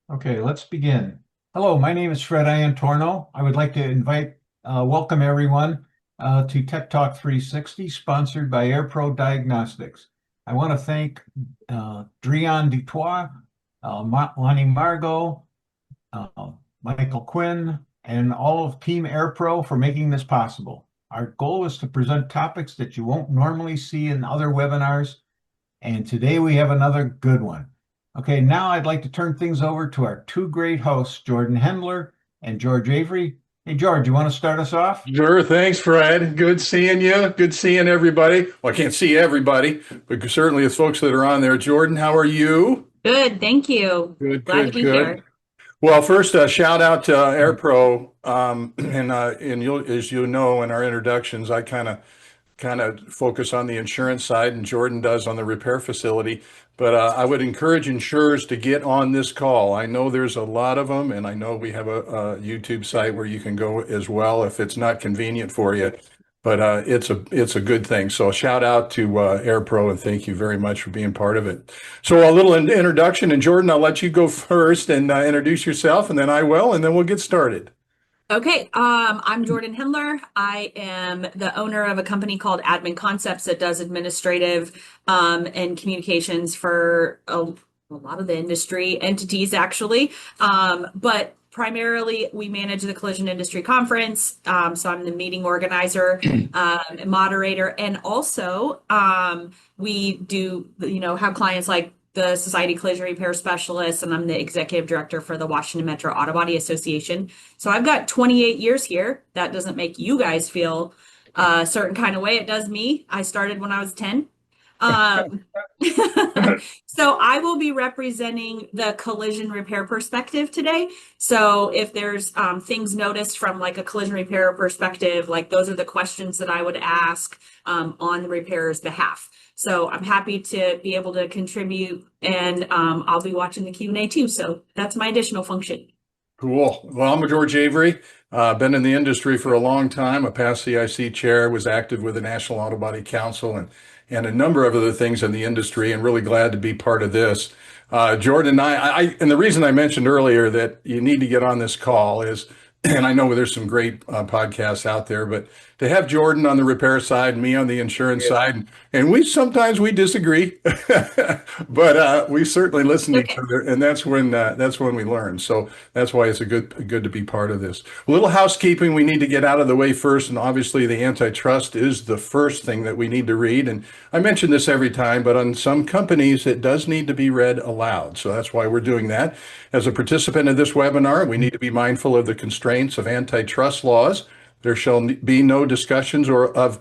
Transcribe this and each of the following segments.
Okay, let's begin. Hello, my name is Fred Iantorno. I would like to welcome everyone to Tech Talk 360, sponsored by AirPro Diagnostics. I want to thank Drian Dutois, Lonnie Margot, uh, Michael Quinn, and all of Team AirPro for making this possible. Our goal is to present topics that you won't normally see in other webinars, and today we have another good one. Okay, now I'd like to turn things over to our two great hosts, Jordan Hendler and George Avery. Hey, George, you want to start us off? Sure. Thanks, Fred. Good seeing you. Good seeing everybody. Well, I can't see everybody, but certainly the folks that are on there. Jordan, how are you? Good, thank you. Good, Glad to good, be good. here. Well, first, shout out to AirPro. And as you know, in our introductions, I kind of focus on the insurance side, and Jordan does on the repair facility. But I would encourage insurers to get on this call. I know there's a lot of them, and I know we have a YouTube site where you can go as well if it's not convenient for you. But it's a good thing. So shout out to AirPro, and thank you very much for being part of it. So a little introduction, and Jordan, I'll let you go first and introduce yourself, and then I will, and then we'll get started. Okay, I'm Jordan Hendler. I am the owner of a company called Admin Concepts that does administrative and communications for a lot of the industry entities, actually. But primarily, we manage the Collision Industry Conference. So I'm the meeting organizer, moderator, and also we do, have clients like the Society Collision Repair Specialist, and I'm the executive director for the Washington Metro Auto Body Association. So I've got 28 years here. That doesn't make you guys feel a certain kind of way. It does me. I started when I was 10. Um, so I will be representing the collision repair perspective today. So if there's things noticed from like a collision repair perspective, like those are the questions that I would ask on the repairer's behalf. So I'm happy to be able to contribute, and I'll be watching the Q&A too. So that's my additional function. Cool. Well, I'm George Avery. Been in the industry for a long time. A past CIC chair, was active with the National Auto Body Council and a number of other things in the industry, and really glad to be part of this. Jordan and and the reason I mentioned earlier that you need to get on this call is, and I know there's some great podcasts out there, but to have Jordan on the repair side and me on the insurance side, and we sometimes we disagree, but we certainly listen to each Okay. other, and that's when we learn. So that's why it's a good to be part of this. A little housekeeping we need to get out of the way first, and obviously the antitrust is the first thing that we need to read. And I mention this every time, but on some companies it does need to be read aloud. So that's why we're doing that. As a participant in this webinar, we need to be mindful of the constraints of antitrust laws. There shall be no discussions of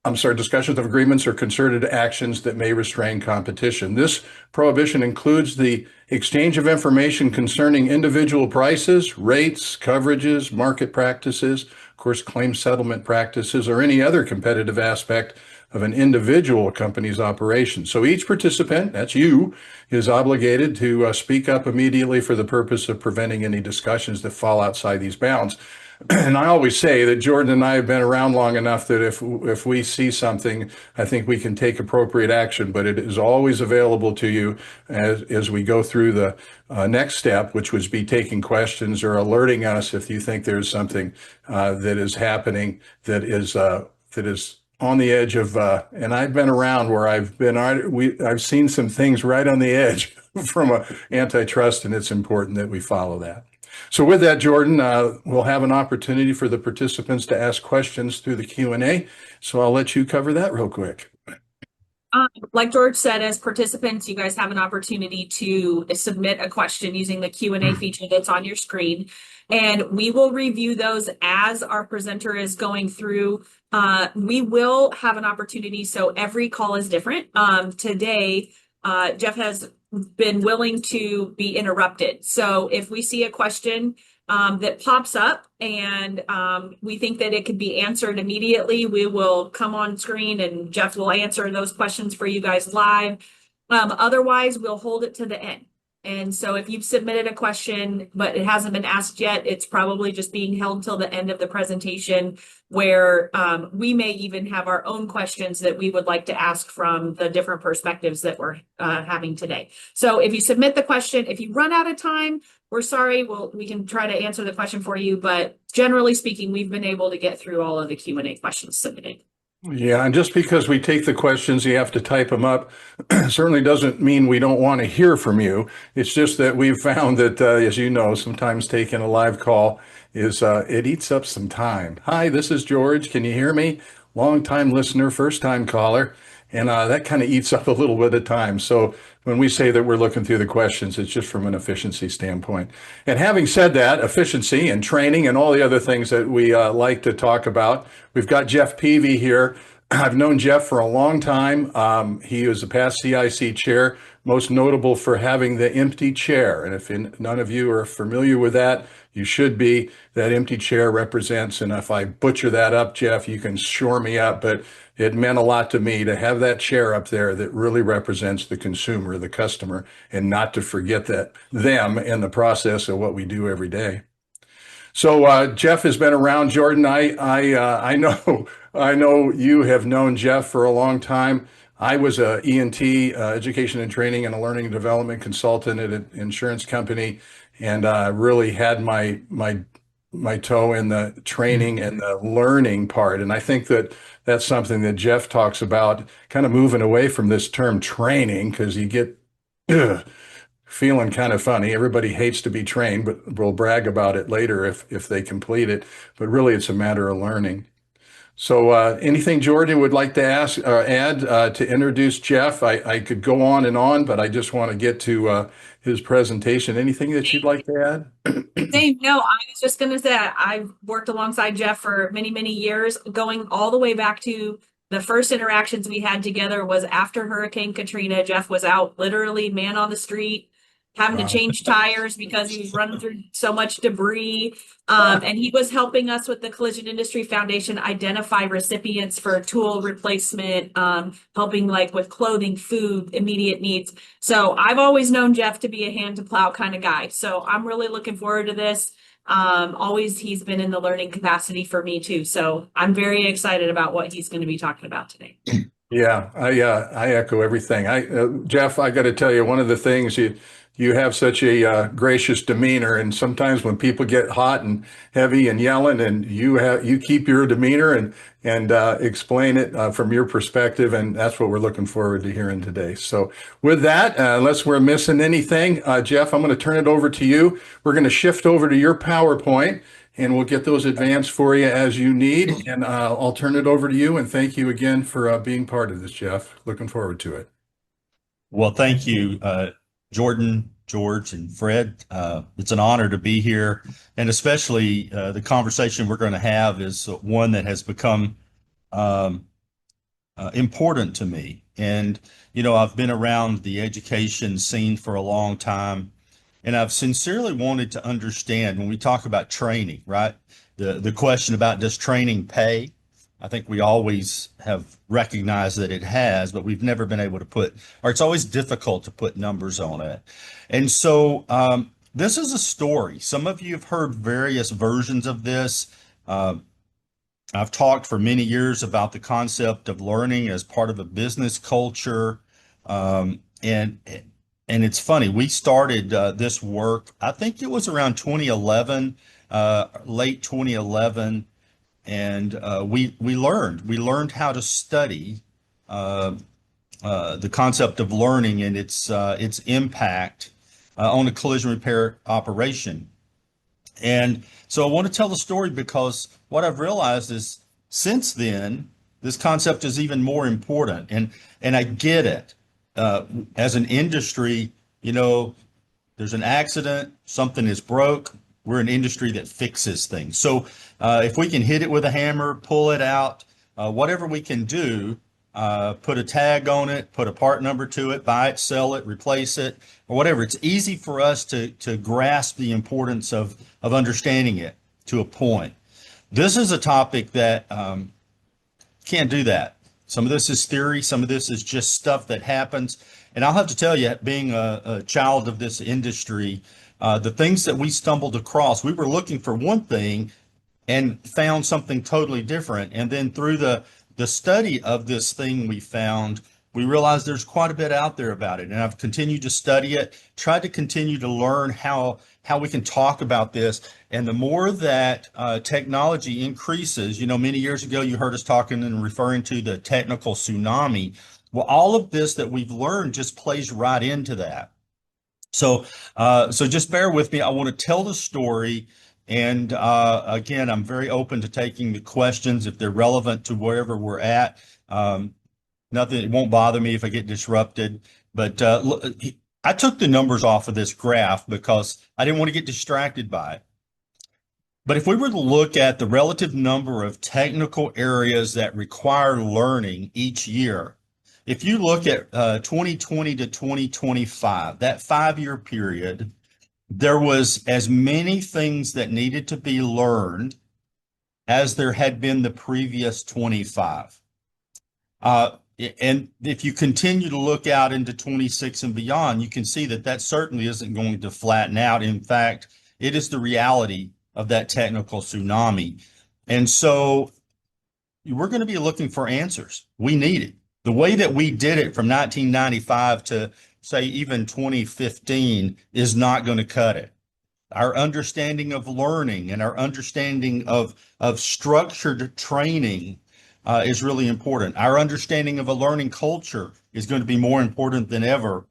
agreements or concerted actions that may restrain competition. This prohibition includes the exchange of information concerning individual prices, rates, coverages, market practices, of course, claim settlement practices, or any other competitive aspect of an individual company's operation. So each participant, that's you, is obligated to speak up immediately for the purpose of preventing any discussions that fall outside these bounds. And I always say that Jordan and I have been around long enough that if we see something, I think we can take appropriate action. But it is always available to you as we go through the next step, which would be taking questions or alerting us if you think there's something that is happening that is on the edge of. And I've been around where I've seen some things right on the edge from a antitrust, and it's important that we follow that. So with that, Jordan, we'll have an opportunity for the participants to ask questions through the Q&A. So I'll let you cover that real quick. Like George said, as participants, you guys have an opportunity to submit a question using the Q&A feature that's on your screen. And we will review those as our presenter is going through. We will have an opportunity, so every call is different. Today, Jeff has been willing to be interrupted. So if we see a question that pops up and we think that it could be answered immediately, we will come on screen and Jeff will answer those questions for you guys live. Otherwise, we'll hold it to the end. And so if you've submitted a question, but it hasn't been asked yet, it's probably just being held till the end of the presentation where we may even have our own questions that we would like to ask from the different perspectives that we're having today. So if you submit the question, if you run out of time, we're sorry, we can try to answer the question for you, but generally speaking, we've been able to get through all of the Q&A questions submitted. Yeah, and just because we take the questions, you have to type them up, certainly doesn't mean we don't want to hear from you. It's just that we've found that, as you know, sometimes taking a live call is, it eats up some time. Hi, this is George. Can you hear me? Long time listener, first time caller. And that kind of eats up a little bit of time. So when we say that we're looking through the questions, it's just from an efficiency standpoint. And having said that, efficiency and training and all the other things that we like to talk about, we've got Jeff Peavy here. I've known Jeff for a long time. He was a past CIC chair, most notable for having the empty chair. And if none of you are familiar with that, you should be. That empty chair represents, and if I butcher that up, Jeff, you can shore me up, but it meant a lot to me to have that chair up there that really represents the consumer, the customer, and not to forget that them in the process of what we do every day. So Jeff has been around. Jordan, I know I know you have known Jeff for a long time. I was a ENT, education and training and a learning and development consultant at an insurance company, and really had my toe in the training and the learning part. And I think that that's something that Jeff talks about, kind of moving away from this term training, because you get feeling kind of funny. Everybody hates to be trained, but will brag about it later if they complete it. But really, it's a matter of learning. So anything Jordan would like to add to introduce Jeff? I could go on, but I just want to get to his presentation. Anything that you'd like to add? Dave, no, I was just going to say I've worked alongside Jeff for many, many years, going all the way back to the first interactions we had together was after Hurricane Katrina. Jeff was out literally man on the street, having to change tires because he was running through so much debris. And he was helping us with the Collision Industry Foundation identify recipients for tool replacement, helping like with clothing, food, immediate needs. So I've always known Jeff to be a hand to plow kind of guy. So I'm really looking forward to this. Always he's been in the learning capacity for me too. So I'm very excited about what he's going to be talking about today. Yeah, I echo everything. Jeff, I got to tell you, one of the things you have such a gracious demeanor, and sometimes when people get hot and heavy and yelling, and you keep your demeanor and explain it from your perspective, and that's what we're looking forward to hearing today. So with that, unless we're missing anything, Jeff, I'm going to turn it over to you. We're going to shift over to your PowerPoint, and we'll get those advanced for you as you need. And I'll turn it over to you. And thank you again for being part of this, Jeff. Looking forward to it. Well, thank you, Jordan, George, and Fred. It's an honor to be here. And especially the conversation we're going to have is one that has become important to me. And, you know, I've been around the education scene for a long time. And I've sincerely wanted to understand when we talk about training, right? The question about, does training pay? I think we always have recognized that it has, but we've never been able to put, or it's always difficult to put numbers on it. And so this is a story. Some of you have heard various versions of this. I've talked for many years about the concept of learning as part of a business culture. And it's funny, we started this work, I think it was around 2011, late 2011, and we learned how to study the concept of learning and its impact on a collision repair operation. And so I want to tell the story because what I've realized is since then, this concept is even more important, and I get it. As an industry, you know, there's an accident, something is broke. We're an industry that fixes things. So if we can hit it with a hammer, pull it out, whatever we can do, put a tag on it, put a part number to it, buy it, sell it, replace it, or whatever. It's easy for us to grasp the importance of understanding it to a point. This is a topic that can't do that. Some of this is theory, some of this is just stuff that happens. And I'll have to tell you, being a child of this industry, the things that we stumbled across, we were looking for one thing and found something totally different. And then through the study of this thing we found, we realized there's quite a bit out there about it. And I've continued to study it, tried to continue to learn how we can talk about this. And the more that technology increases, many years ago, you heard us talking and referring to the technical tsunami. Well, all of this that we've learned just plays right into that. So just bear with me. I want to tell the story. And again, I'm very open to taking the questions if they're relevant to wherever we're at. Nothing, it won't bother me if I get disrupted. But look, I took the numbers off of this graph because I didn't want to get distracted by it. But if we were to look at the relative number of technical areas that require learning each year, if you look at 2020 to 2025, that 5-year period, there was as many things that needed to be learned as there had been the previous 25. And if you continue to look out into 26 and beyond, you can see that that certainly isn't going to flatten out. In fact, it is the reality of that technical tsunami. And so we're going to be looking for answers. We need it. The way that we did it from 1995 to say even 2015 is not going to cut it. Our understanding of learning and our understanding of structured training is really important. Our understanding of a learning culture is going to be more important than ever.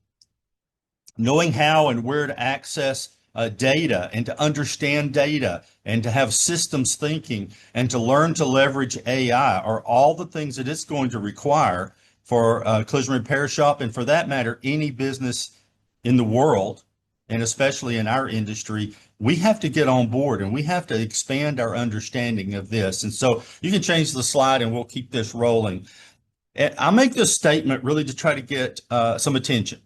Knowing how and where to access data and to understand data and to have systems thinking and to learn to leverage AI are all the things that it's going to require for a collision repair shop, and for that matter, any business in the world, and especially in our industry. We have to get on board and we have to expand our understanding of this. And so you can change the slide and we'll keep this rolling. And I make this statement really to try to get some attention.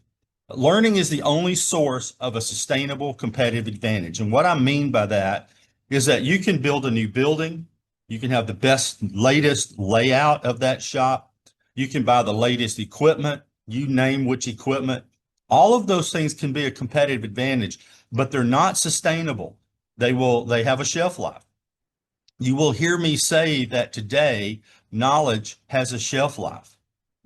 Learning is the only source of a sustainable competitive advantage. And what I mean by that is that you can build a new building. You can have the best, latest layout of that shop. You can buy the latest equipment, you name which equipment. All of those things can be a competitive advantage, but they're not sustainable. They have a shelf life. You will hear me say that today, knowledge has a shelf life.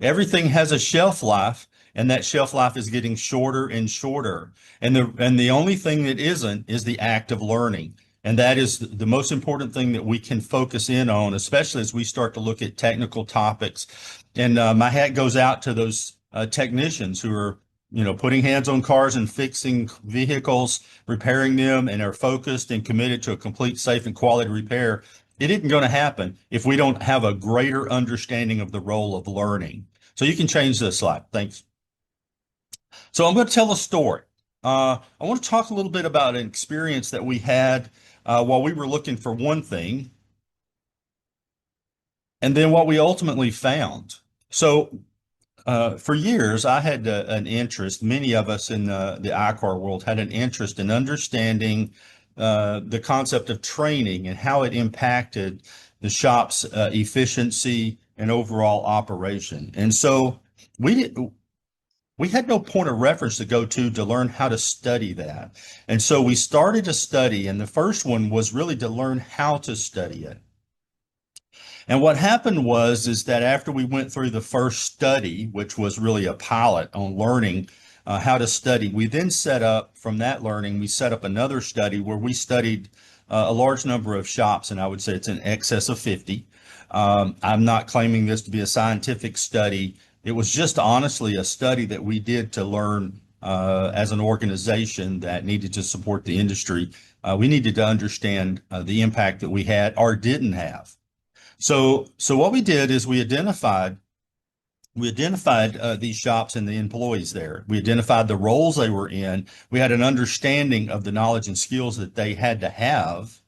Everything has a shelf life, and that shelf life is getting shorter and shorter. And the only thing that isn't is the act of learning. And that is the most important thing that we can focus in on, especially as we start to look at technical topics. And my hat goes out to those technicians who are, putting hands on cars and fixing vehicles, repairing them, and are focused and committed to a complete, safe, and quality repair. It isn't going to happen if we don't have a greater understanding of the role of learning. So you can change this slide. Thanks. So I'm going to tell a story. I want to talk a little bit about an experience that we had while we were looking for one thing, and then what we ultimately found. So for years, I had an interest, many of us in the iCar world had an interest in understanding the concept of training and how it impacted the shop's efficiency and overall operation. And so we had no point of reference to go to learn how to study that. And so we started to study, and the first one was really to learn how to study it. And what happened is that after we went through the first study, which was really a pilot on learning how to study, we then set up, from that learning, we set up another study where we studied a large number of shops, and I would say it's in excess of 50. I'm not claiming this to be a scientific study. It was just honestly a study that we did to learn as an organization that needed to support the industry. We needed to understand the impact that we had or didn't have. So what we did is we identified these shops and the employees there. We identified the roles they were in. We had an understanding of the knowledge and skills that they had to have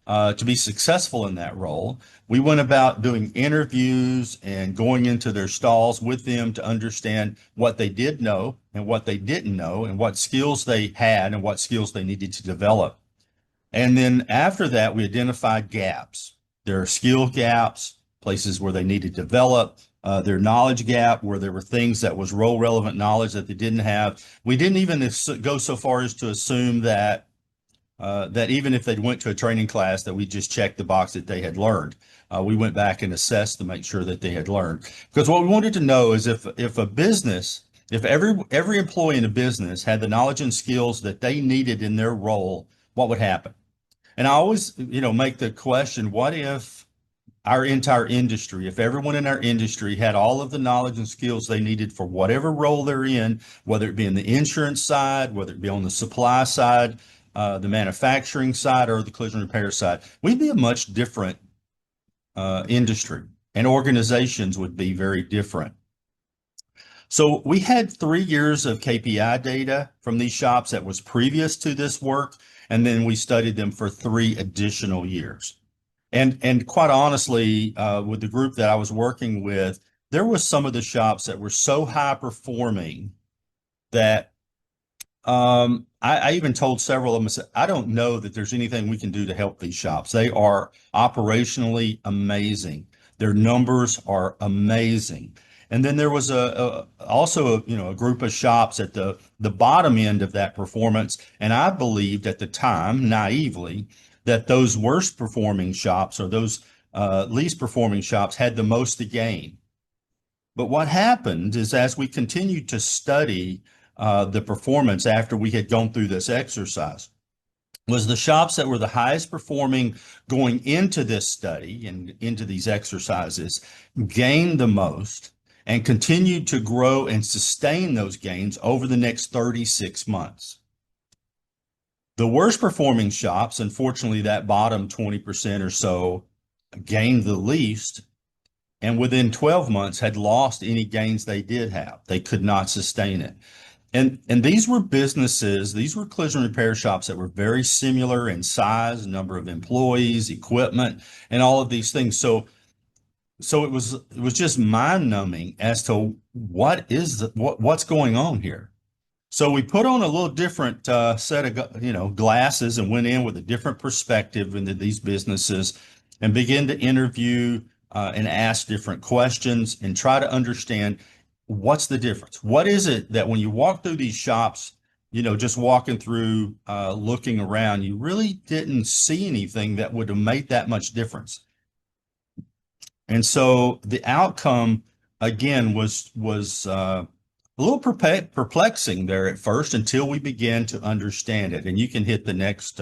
to be successful in that role. We went about doing interviews and going into their stalls with them to understand what they did know and what they didn't know and what skills they had and what skills they needed to develop. And then after that, we identified gaps. There are skill gaps, places where they need to develop, their knowledge gap, where there were things that was role relevant knowledge that they didn't have. We didn't even go so far as to assume that that even if they went to a training class, that we just checked the box that they had learned. We went back and assessed to make sure that they had learned. Because what we wanted to know is if a business, if every employee in a business had the knowledge and skills that they needed in their role, what would happen? And I always, make the question, what if our entire industry, if everyone in our industry had all of the knowledge and skills they needed for whatever role they're in, whether it be in the insurance side, whether it be on the supply side, the manufacturing side, or the collision repair side, we'd be a much different industry, and organizations would be very different. So we had 3 years of KPI data from these shops that was previous to this work, and then we studied them for 3 additional years. And quite honestly, with the group that I was working with, there was some of the shops that were so high performing that I even told several of them, I said, I don't know that there's anything we can do to help these shops. They are operationally amazing. Their numbers are amazing. And then there was also a group of shops at the bottom end of that performance. And I believed at the time, naively, that those worst performing shops, or those least performing shops, had the most to gain. But what happened is, as we continued to study the performance after we had gone through this exercise, was the shops that were the highest performing going into this study and into these exercises gained the most and continued to grow and sustain those gains over the next 36 months. The worst performing shops, unfortunately, that bottom 20% or so, gained the least, and within 12 months had lost any gains they did have. They could not sustain it. And these were businesses, these were collision repair shops that were very similar in size, number of employees, equipment, and all of these things. So it was just mind-numbing as to what's going on here. So we put on a little different set of glasses and went in with a different perspective into these businesses and began to interview and ask different questions and try to understand what's the difference. What is it that when you walk through these shops, just walking through, looking around, you really didn't see anything that would have made that much difference? And so the outcome, again, was a little perplexing there at first until we began to understand it. And you can hit the next,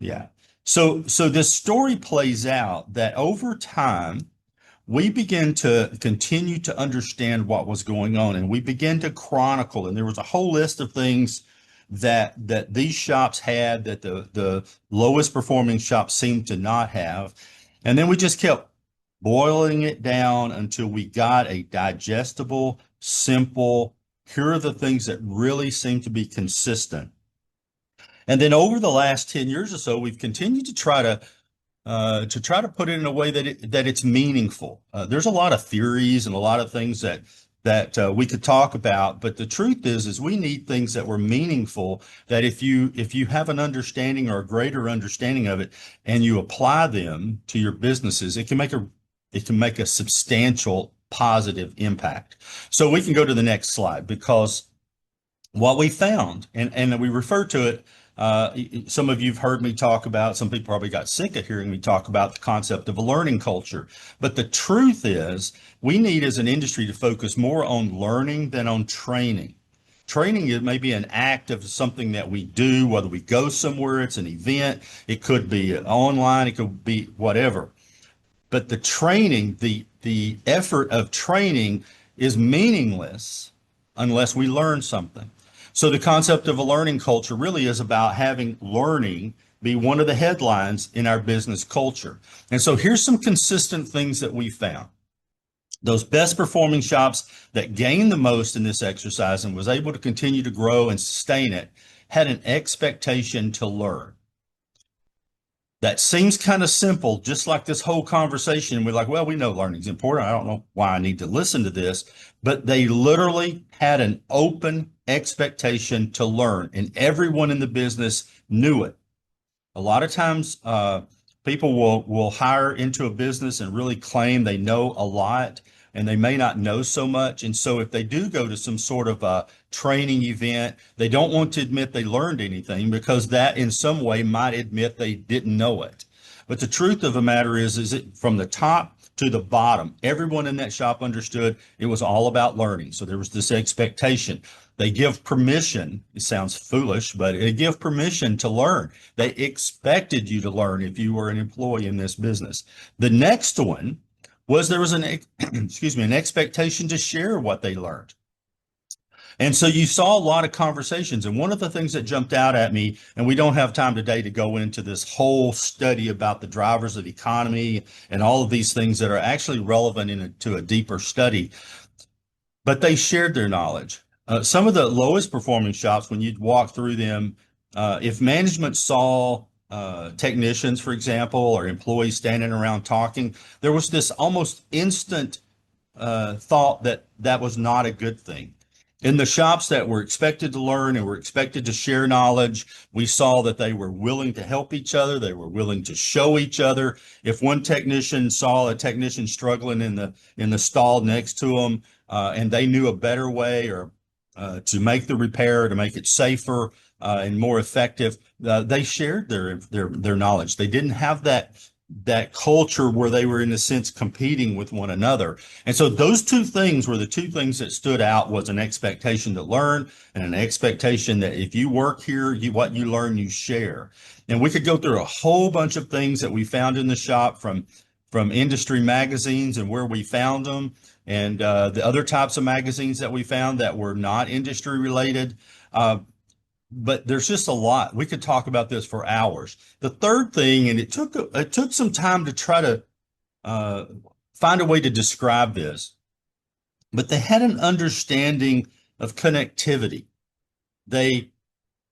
yeah. So this story plays out that over time, we began to continue to understand what was going on, and we began to chronicle. And there was a whole list of things that these shops had that the lowest performing shops seemed to not have. And then we just kept boiling it down until we got a digestible, simple, here are the things that really seem to be consistent. And then over the last 10 years or so, we've continued to try to put it in a way that it's meaningful. There's a lot of theories and a lot of things that we could talk about, but the truth is we need things that were meaningful, that if you have an understanding or a greater understanding of it and you apply them to your businesses, it can make a substantial positive impact. So we can go to the next slide, because what we found, and we refer to it, some of you've heard me talk about, some people probably got sick of hearing me talk about the concept of a learning culture. But the truth is, we need as an industry to focus more on learning than on training. Training is maybe an act of something that we do, whether we go somewhere, it's an event, it could be online, it could be whatever. But the training, the effort of training is meaningless unless we learn something. So the concept of a learning culture really is about having learning be one of the headlines in our business culture. And so here's some consistent things that we found. Those best performing shops that gained the most in this exercise and was able to continue to grow and sustain it had an expectation to learn. That seems kind of simple, just like this whole conversation. We're like, well, we know learning is important. I don't know why I need to listen to this, but they literally had an open expectation to learn, and everyone in the business knew it. A lot of times, People will hire into a business and really claim they know a lot, and they may not know so much. And so if they do go to some sort of a training event, they don't want to admit they learned anything, because that in some way might admit they didn't know it. But the truth of the matter is it from the top to the bottom, everyone in that shop understood it was all about learning. So there was this expectation. They give permission. It sounds foolish, but they give permission to learn. They expected you to learn if you were an employee in this business. The next one was there was an excuse me, an expectation to share what they learned. And so you saw a lot of conversations. And one of the things that jumped out at me, and we don't have time today to go into this whole study about the drivers of the economy and all of these things that are actually relevant to a deeper study, but they shared their knowledge. Some of the lowest performing shops, when you'd walk through them, if management saw technicians, for example, or employees standing around talking, there was this almost instant thought that that was not a good thing. In the shops that were expected to learn and were expected to share knowledge, we saw that they were willing to help each other. They were willing to show each other. If one technician saw a technician struggling in the stall next to them, and they knew a better way or to make the repair, to make it safer and more effective, they shared their knowledge. They didn't have that culture where they were in a sense competing with one another. And so those two things were the two things that stood out, was an expectation to learn and an expectation that if you work here, what you learn, you share. And we could go through a whole bunch of things that we found in the shop from industry magazines and where we found them, and the other types of magazines that we found that were not industry related. But there's just a lot. We could talk about this for hours. The third thing, and it took some time to try to find a way to describe this, but they had an understanding of connectivity. They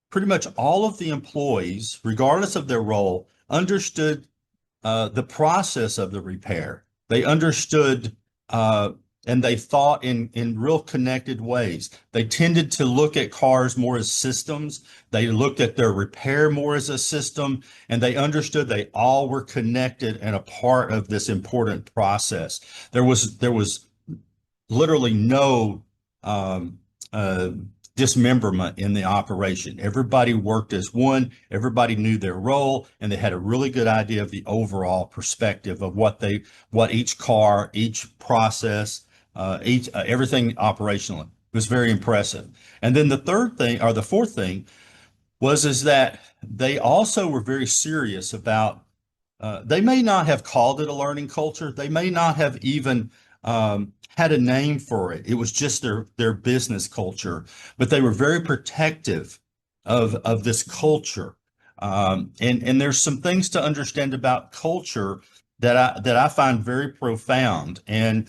pretty much all of the employees, regardless of their role, understood the process of the repair. They understood and they thought in real connected ways. They tended to look at cars more as systems. They looked at their repair more as a system, and they understood they all were connected and a part of this important process. There was literally no dismemberment in the operation. Everybody worked as one, everybody knew their role, and they had a really good idea of the overall perspective of what each car, each process, everything operationally. It was very impressive. And then the fourth thing is that they also were very serious about, they may not have called it a learning culture. They may not have even had a name for it. It was just their business culture, but they were very protective of this culture. And there's some things to understand about culture that I find very profound. And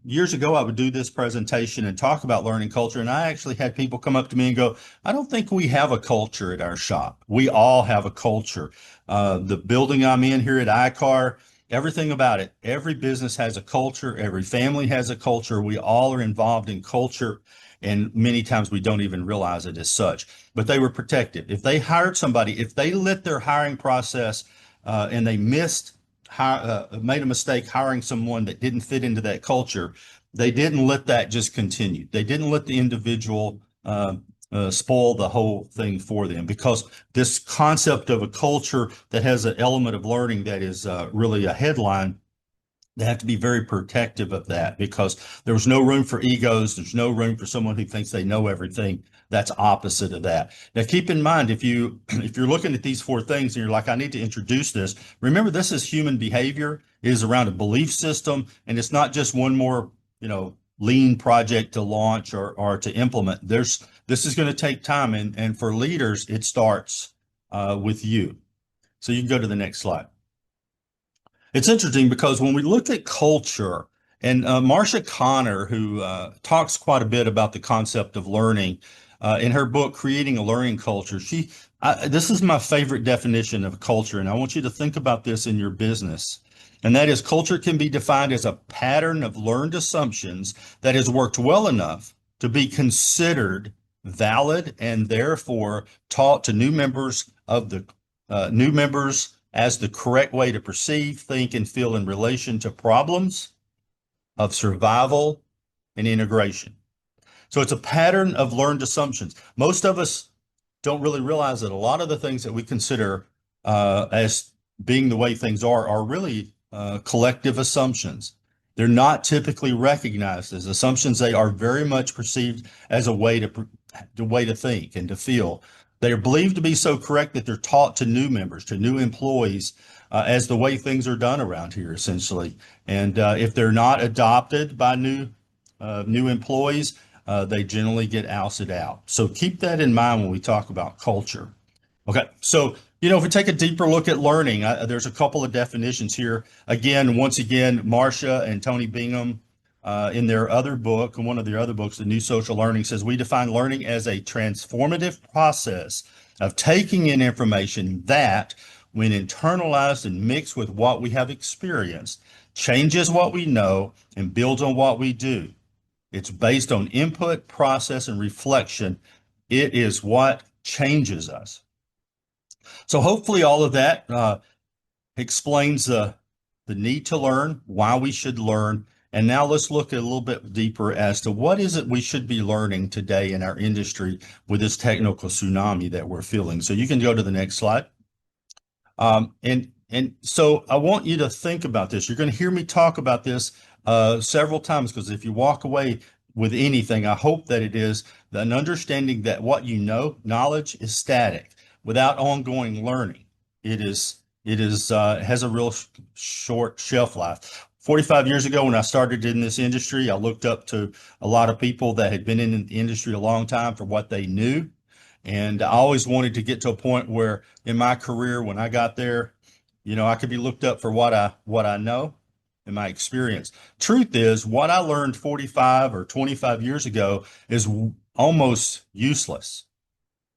years ago, I would do this presentation and talk about learning culture. And I actually had people come up to me and go, I don't think we have a culture at our shop. We all have a culture. The building I'm in here at iCar, everything about it, every business has a culture. Every family has a culture. We all are involved in culture. And many times we don't even realize it as such. But they were protective. If they hired somebody, if they let their hiring process and they made a mistake hiring someone that didn't fit into that culture, they didn't let that just continue. They didn't let the individual spoil the whole thing for them, because this concept of a culture that has an element of learning that is really a headline, they have to be very protective of that, because there was no room for egos. There's no room for someone who thinks they know everything. That's opposite of that. Now, keep in mind, if you're looking at these four things and you're like, I need to introduce this, remember, this is human behavior. It is around a belief system, and it's not just one more, lean project to launch or to implement. This is going to take time, and for leaders, it starts with you. So you can go to the next slide. It's interesting because when we look at culture, and Marcia Connor, who talks quite a bit about the concept of learning, in her book, Creating a Learning Culture, this is my favorite definition of culture, and I want you to think about this in your business. And that is, culture can be defined as a pattern of learned assumptions that has worked well enough to be considered valid and therefore taught to new members as the correct way to perceive, think, and feel in relation to problems of survival and integration. So it's a pattern of learned assumptions. Most of us don't really realize that a lot of the things that we consider as being the way things are really collective assumptions. They're not typically recognized as assumptions. They are very much perceived as a way to think and to feel. They are believed to be so correct that they're taught to new members, to new employees, as the way things are done around here, essentially. And if they're not adopted by new employees, they generally get ousted out. So keep that in mind when we talk about culture. Okay, so if we take a deeper look at learning, there's a couple of definitions here. Once again, Marcia and Tony Bingham in their other book, one of their other books, The New Social Learning, says we define learning as a transformative process of taking in information that, when internalized and mixed with what we have experienced, changes what we know and builds on what we do. It's based on input, process, and reflection. It is what changes us. So hopefully all of that explains the need to learn, why we should learn. And now let's look a little bit deeper as to what is it we should be learning today in our industry with this technical tsunami that we're feeling. So you can go to the next slide. And so I want you to think about this. You're going to hear me talk about this several times, because if you walk away with anything, I hope that it is an understanding that what you know, knowledge is static. Without ongoing learning, it has a real short shelf life. 45 years ago, when I started in this industry, I looked up to a lot of people that had been in the industry a long time for what they knew. And I always wanted to get to a point where in my career, when I got there, I could be looked up for what I know and my experience. Truth is, what I learned 45 or 25 years ago is almost useless.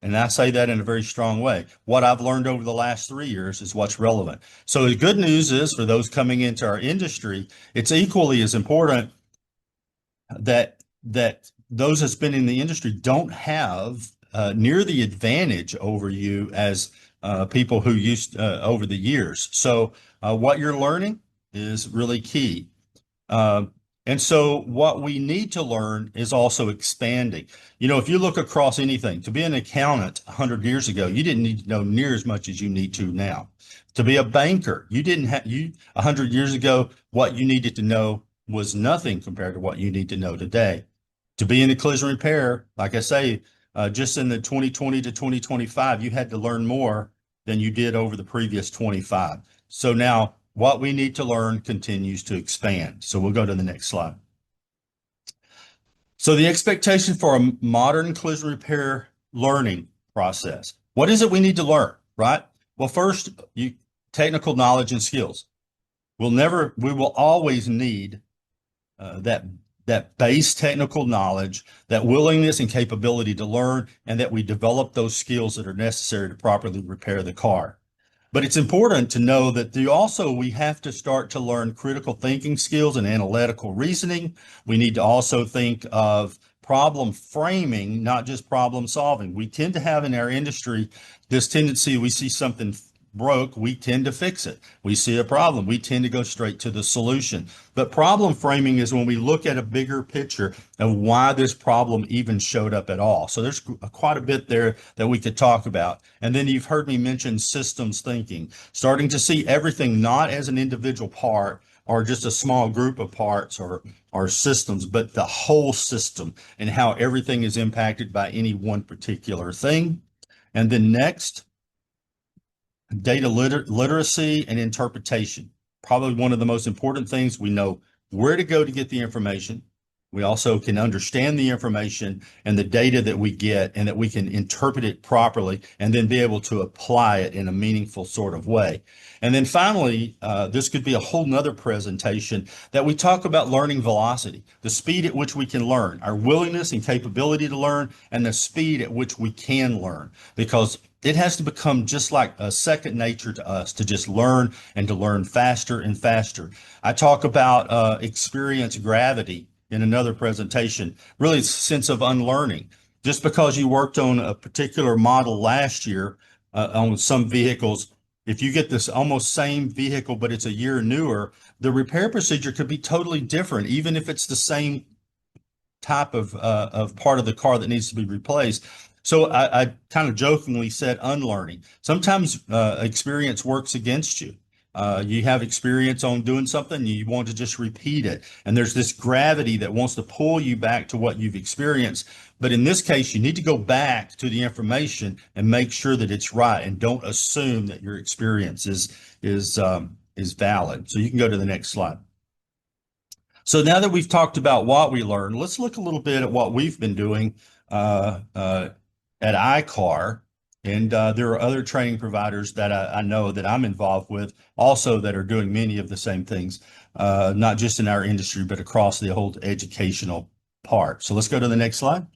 And I say that in a very strong way. What I've learned over the last 3 years is what's relevant. So the good news is, for those coming into our industry, it's equally as important that those that's been in the industry don't have near the advantage over you as people who used over the years. So what you're learning is really key. And so what we need to learn is also expanding. If you look across anything, to be an accountant 100 years ago, you didn't need to know near as much as you need to now. To be a banker, 100 years ago, what you needed to know was nothing compared to what you need to know today. To be in the collision repair, like I say, just in the 2020 to 2025, you had to learn more than you did over the previous 25. So now, what we need to learn continues to expand. So we'll go to the next slide. So the expectation for a modern collision repair learning process. What is it we need to learn, right? Well, first, technical knowledge and skills. We will always need that base technical knowledge, that willingness and capability to learn, and that we develop those skills that are necessary to properly repair the car. But it's important to know that we have to start to learn critical thinking skills and analytical reasoning. We need to also think of problem framing, not just problem solving. We tend to have in our industry this tendency, we see something broke, we tend to fix it. We see a problem, we tend to go straight to the solution. But problem framing is when we look at a bigger picture of why this problem even showed up at all. So there's quite a bit there that we could talk about. And then you've heard me mention systems thinking, starting to see everything not as an individual part or just a small group of parts or systems, but the whole system and how everything is impacted by any one particular thing. And then next, data literacy and interpretation. Probably one of the most important things. We know where to go to get the information. We also can understand the information and the data that we get, and that we can interpret it properly and then be able to apply it in a meaningful sort of way. And then finally, this could be a whole nother presentation that we talk about learning velocity, the speed at which we can learn, our willingness and capability to learn, and the speed at which we can learn, because it has to become just like a second nature to us to just learn and to learn faster and faster. I talk about experience gravity in another presentation, really it's a sense of unlearning. Just because you worked on a particular model last year on some vehicles If you get this almost same vehicle, but it's a year newer, the repair procedure could be totally different, even if it's the same type of part of the car that needs to be replaced. So I kind of jokingly said unlearning. Sometimes experience works against you. You have experience on doing something, you want to just repeat it. And there's this gravity that wants to pull you back to what you've experienced. But in this case, you need to go back to the information and make sure that it's right, and don't assume that your experience is valid. So you can go to the next slide. So now that we've talked about what we learned, let's look a little bit at what we've been doing at iCar. And there are other training providers that I know that I'm involved with also that are doing many of the same things, not just in our industry, but across the whole educational part. So let's go to the next slide.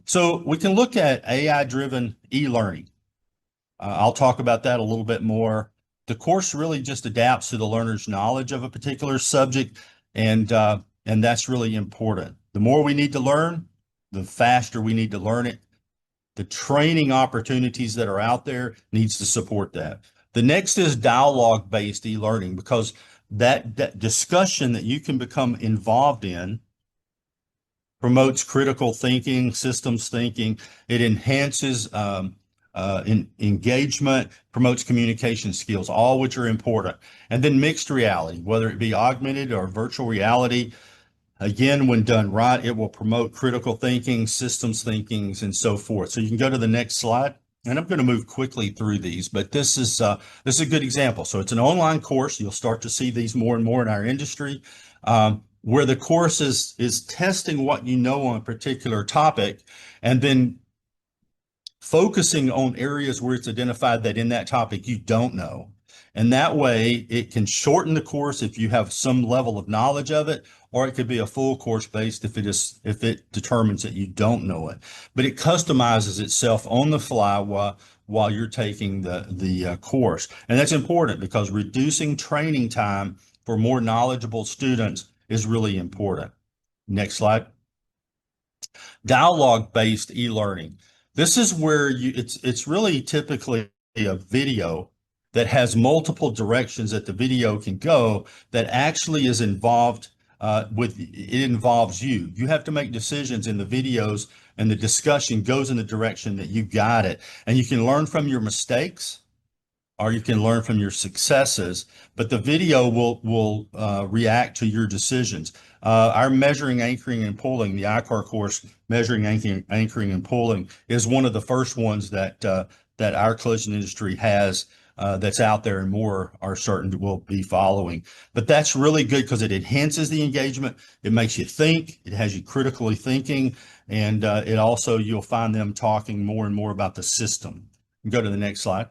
So we can look at AI-driven e-learning. I'll talk about that a little bit more. The course really just adapts to the learner's knowledge of a particular subject, and that's really important. The more we need to learn, the faster we need to learn it. The training opportunities that are out there needs to support that. The next is dialogue-based e-learning, because that discussion that you can become involved in promotes critical thinking, systems thinking. It enhances engagement, promotes communication skills, all which are important. And then mixed reality, whether it be augmented or virtual reality, again, when done right, it will promote critical thinking, systems thinking, and so forth. So you can go to the next slide. And I'm going to move quickly through these, but this is a good example. So it's an online course. You'll start to see these more and more in our industry, where the course is testing what you know on a particular topic, and then focusing on areas where it's identified that in that topic you don't know. And that way it can shorten the course if you have some level of knowledge of it, or it could be a full course based if it determines that you don't know it. But it customizes itself on the fly while you're taking the course. And that's important, because reducing training time for more knowledgeable students is really important. Next slide. Dialogue-based e-learning. This is where it's really typically a video that has multiple directions that the video can go, that actually is involved it involves you. You have to make decisions in the videos, and the discussion goes in the direction that you got it. And you can learn from your mistakes, or you can learn from your successes, but the video will react to your decisions. Our measuring, anchoring, and pulling, the iCar course, measuring, anchoring, and pulling, is one of the first ones that our collision industry has that's out there, and more are certain will be following. But that's really good because it enhances the engagement. It makes you think. It has you critically thinking, and it also, you'll find them talking more and more about the system. Go to the next slide.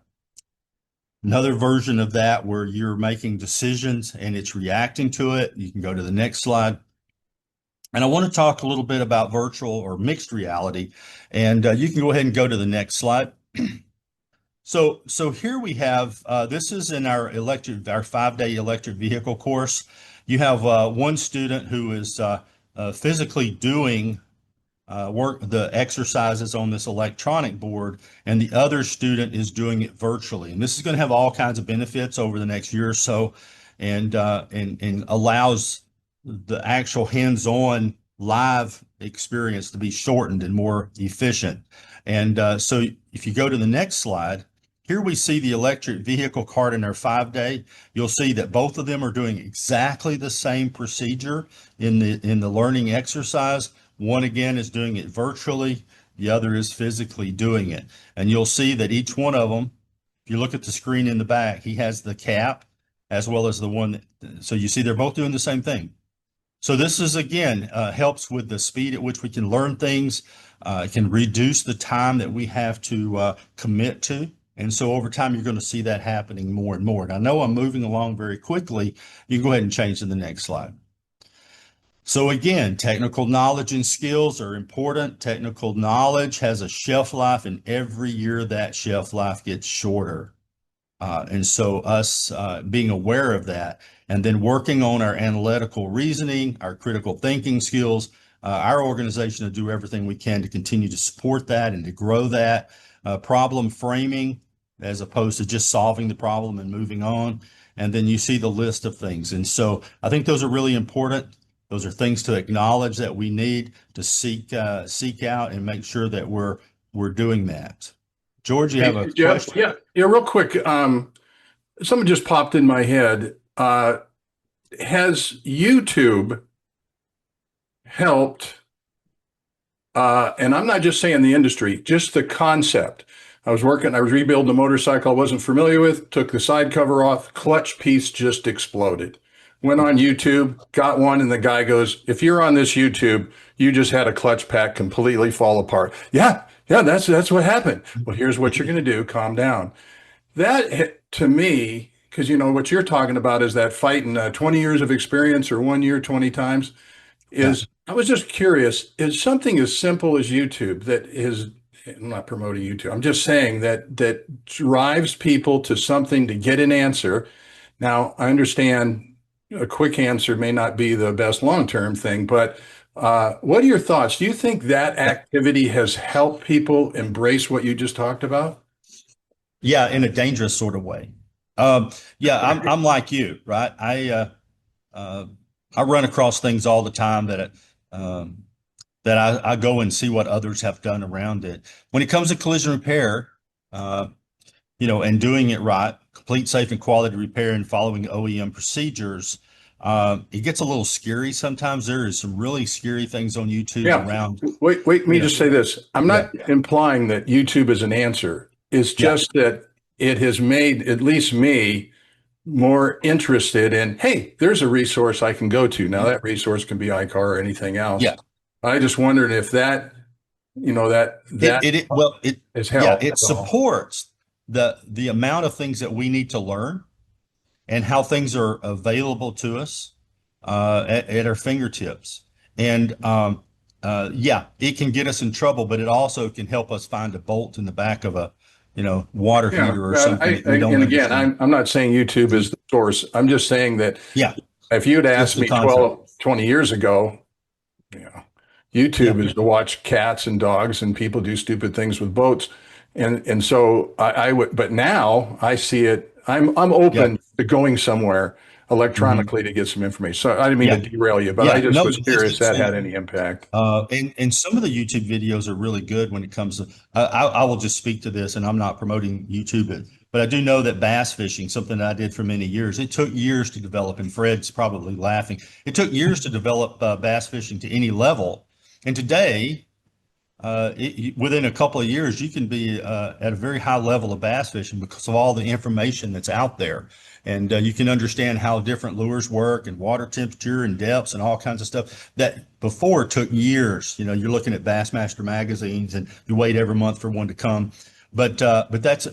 Another version of that where you're making decisions and it's reacting to it. You can go to the next slide. And I want to talk a little bit about virtual or mixed reality. And you can go ahead and go to the next slide. So here we have, this is in our 5-day electric vehicle course. You have one student who is physically doing the exercises on this electronic board, and the other student is doing it virtually. And this is going to have all kinds of benefits over the next year or so, and allows the actual hands-on live experience to be shortened and more efficient. And so if you go to the next slide, here we see the electric vehicle cart in our 5-day. You'll see that both of them are doing exactly the same procedure in the learning exercise. One, again, is doing it virtually. The other is physically doing it. And you'll see that each one of them, if you look at the screen in the back, he has the cap as well as the one. So you see they're both doing the same thing. So this is, again, helps with the speed at which we can learn things. It can reduce the time that we have to commit to. And so over time, you're going to see that happening more and more. And I know I'm moving along very quickly. You can go ahead and change to the next slide. So again, technical knowledge and skills are important. Technical knowledge has a shelf life, and every year that shelf life gets shorter. And so us being aware of that, and then working on our analytical reasoning, our critical thinking skills, our organization will do everything we can to continue to support that and to grow that. Problem framing, as opposed to just solving the problem and moving on. And then you see the list of things. And so I think those are really important. Those are things to acknowledge that we need to seek out and make sure that we're doing that. George, you have a Hey, Jeff, question? yeah, real quick. Something just popped in my head. Has YouTube helped? And I'm not just saying the industry, just the concept. I was rebuilding a motorcycle I wasn't familiar with, took the side cover off, clutch piece just exploded. Went on YouTube, got one, and the guy goes, if you're on this YouTube, you just had a clutch pack completely fall apart. Yeah, that's what happened. Well, here's what you're going to do. Calm down. That to me, because what you're talking about is that fighting 20 years of experience or 1 year, 20 times is, I was just curious, is something as simple as YouTube that is, I'm not promoting YouTube. I'm just saying that drives people to something to get an answer. Now, I understand a quick answer may not be the best long-term thing, but what are your thoughts? Do you think that activity has helped people embrace what you just talked about? Yeah, in a dangerous sort of way. Yeah, I'm like you, right? I run across things all the time um, that I go and see what others have done around it. When it comes to collision repair, uh, and doing it right, complete, safe, and quality repair and following OEM procedures, it gets a little scary sometimes. There is some really scary things on YouTube Yeah. around. Wait, let me just say this. I'm not implying that YouTube is an answer. It's just that it has made at least me more interested in, hey, there's a resource I can go to. Now that resource can be iCar or anything else. Yeah. I just wondered if that, it has helped. it supports the amount of things that we need to learn and how things are available to us at our fingertips. And it can get us in trouble, but it also can help us find a bolt in the back of a water heater or something that we don't and again, understand. I'm not saying YouTube is the source. I'm just saying that if you'd asked me 12, 20 years ago, YouTube is to watch cats and dogs and people do stupid things with boats. And so I would, but now I see it, I'm open to going somewhere electronically to get some information. So I didn't mean to derail you, but I just was curious if that had any impact. And some of the YouTube videos are really good when it comes to, I will just speak to this, and I'm not promoting YouTube, but I do know that bass fishing, something that I did for many years, it took years to develop, and Fred's probably laughing. It took years to develop bass fishing to any level. And today, within a couple of years, you can be at a very high level of bass fishing because of all the information that's out there. And you can understand how different lures work and water temperature and depths and all kinds of stuff that before took years. You're looking at Bassmaster magazines and you wait every month for one to come. But that's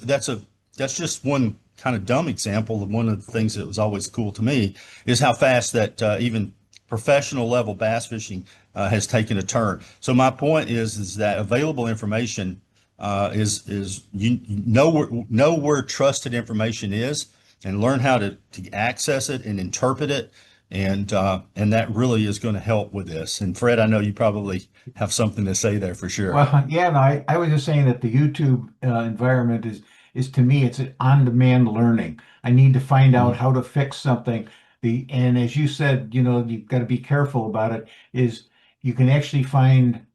just one kind of dumb example of one of the things that was always cool to me is how fast that even professional level bass fishing has taken a turn. So my point is that available information is you know where trusted information is and learn how to access it and interpret it. And that really is going to help with this. And Fred, I know you probably have something to say there for sure. Well, yeah, no, I was just saying that the YouTube environment is to me, it's an on-demand learning. I need to find out how to fix something. And as you said, you've got to be careful about it, is you can actually find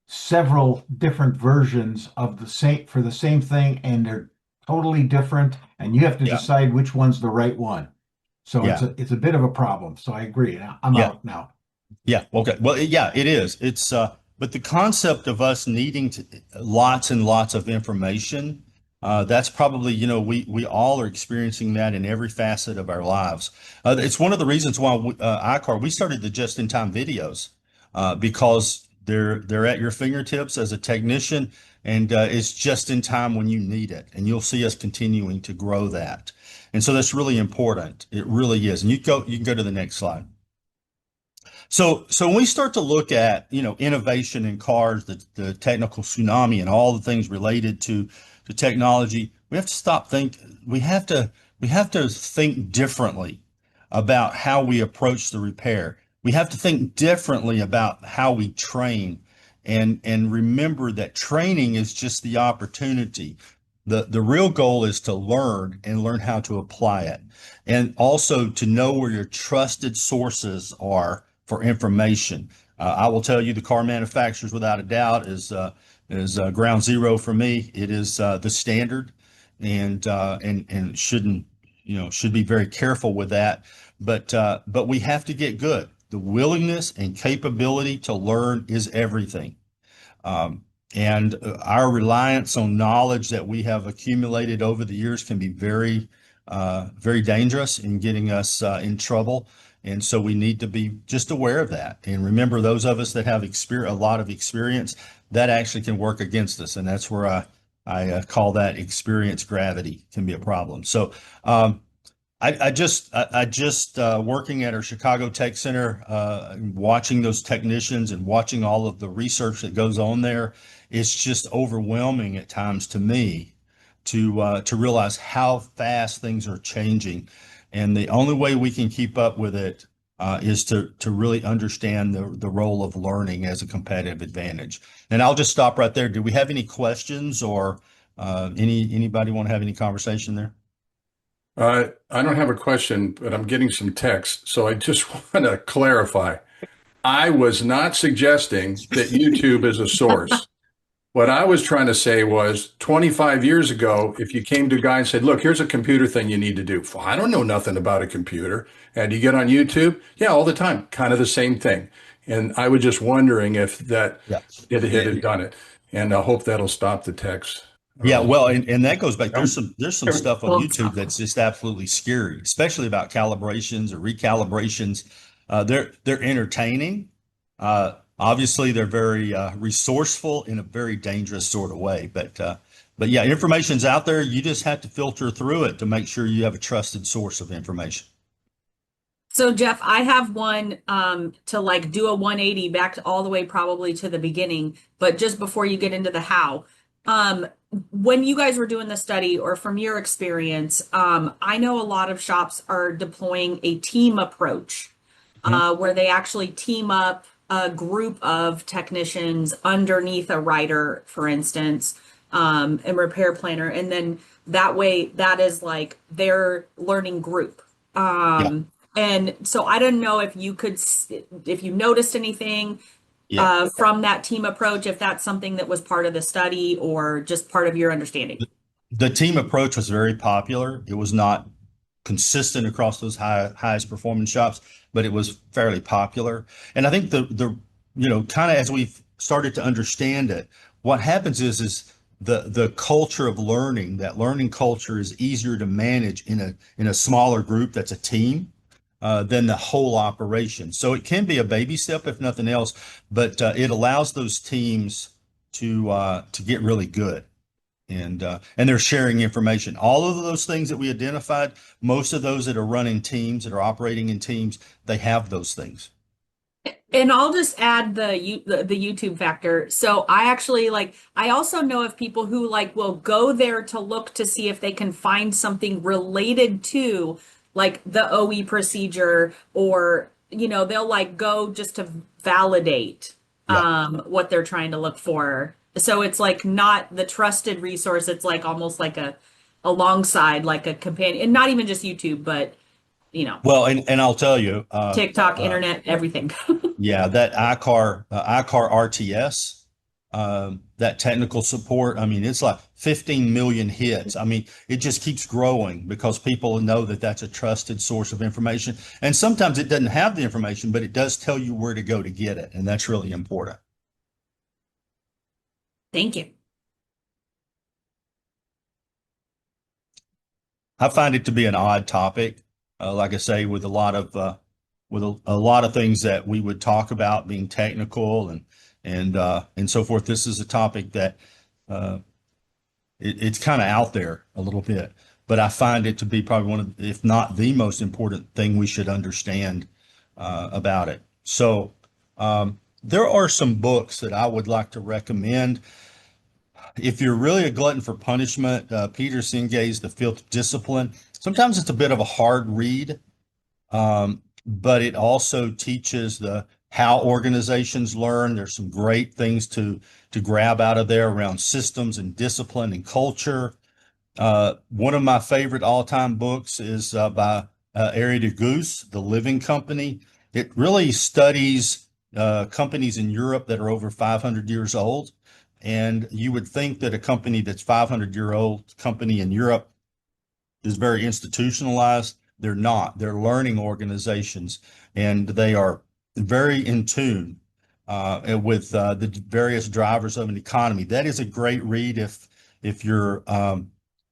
several different versions of the same thing, and they're totally different, and you have to decide which one's the right one. So it's a bit of a problem. So I agree. I'm out now. Yeah. Okay. Well, yeah, it is. It's but the concept of us needing lots and lots of information, that's probably, we all are experiencing that in every facet of our lives. It's one of the reasons why we started the just-in-time videos because they're at your fingertips as a technician, and it's just in time when you need it. And you'll see us continuing to grow that. And so that's really important. It really is. And you can go to the next slide. So when we start to look at, innovation in cars, the technical tsunami and all the things related to technology, we have to we have to think differently about how we approach the repair. We have to think differently about how we train and remember that training is just the opportunity. The real goal is to learn and learn how to apply it, and also to know where your trusted sources are for information. I will tell you, the car manufacturers, without a doubt, is ground zero for me. It is the standard, and shouldn't should be very careful with that. But we have to get good. The willingness and capability to learn is everything. And our reliance on knowledge that we have accumulated over the years can be very dangerous in getting us in trouble. And so we need to be just aware of that. And remember, those of us that have a lot of experience, that actually can work against us. And that's where I call that experience gravity can be a problem. So I just working at our Chicago Tech Center, watching those technicians and watching all of the research that goes on there, it's just overwhelming at times to me to realize how fast things are changing, and the only way we can keep up with it is to really understand the role of learning as a competitive advantage. And I'll just stop right there. Do we have any questions, or anybody want to have any conversation there? I don't have a question, but I'm getting some text. So I just want to clarify. I was not suggesting that YouTube is a source. What I was trying to say was 25 years ago, if you came to a guy and said, look, here's a computer thing you need to do. Well, I don't know nothing about a computer. And you get on YouTube? Yeah, all the time. Kind of the same thing. And I was just wondering if that it had done it. And I hope that'll stop the text. Yeah, well, and that goes back. There's some stuff on YouTube that's just absolutely scary, especially about calibrations or recalibrations. They're entertaining. Obviously, they're very resourceful in a very dangerous sort of way. But yeah, information's out there. You just have to filter through it to make sure you have a trusted source of information. So Jeff, I have one to like do a 180 back all the way probably to the beginning, but just before you get into the how. When you guys were doing the study, or from your experience, I know a lot of shops are deploying a team approach, where they actually team up a group of technicians underneath a writer, for instance, and repair planner. And then that way, that is like their learning group. And so I don't know if you noticed anything from that team approach, if that's something that was part of the study or just part of your understanding. The team approach was very popular. It was not consistent across those highest performing shops, but it was fairly popular. And I think the kind of as we've started to understand it, what happens is the culture of learning, that learning culture is easier to manage in a smaller group that's a team. Than the whole operation. So it can be a baby step, if nothing else, but it allows those teams to get really good, and they're sharing information. All of those things that we identified, most of those that are running teams, that are operating in teams, they have those things. And I'll just add the YouTube factor. So I actually I also know of people who will go there to look to see if they can find something related to like the OE procedure, or, they'll go just to validate what they're trying to look for. So it's not the trusted resource. It's almost like alongside, like a companion, and not even just YouTube, but, Well, and I'll tell you, TikTok, internet, everything. Yeah, that iCar RTS, that technical support. I mean, it's like 15 million hits. I mean, it just keeps growing because people know that that's a trusted source of information. And sometimes it doesn't have the information, but it does tell you where to go to get it. And that's really important. Thank you. I find it to be an odd topic. Like I say, with a lot of things that we would talk about being technical and so forth. This is a topic that it's kind of out there a little bit, but I find it to be probably one of, if not the most important thing we should understand about it. So there are some books that I would like to recommend. If you're really a glutton for punishment, Peter Senge's The Fifth Discipline. Sometimes it's a bit of a hard read, but it also teaches how organizations learn. There's some great things to grab out of there around systems and discipline and culture. One of my favorite all-time books is by Ari de Goose, The Living Company. It really studies companies in Europe that are over 500 years old. And you would think that a company that's 500-year-old company in Europe is very institutionalized. They're not. They're learning organizations, and they are very in tune with the various drivers of an economy. That is a great read if you're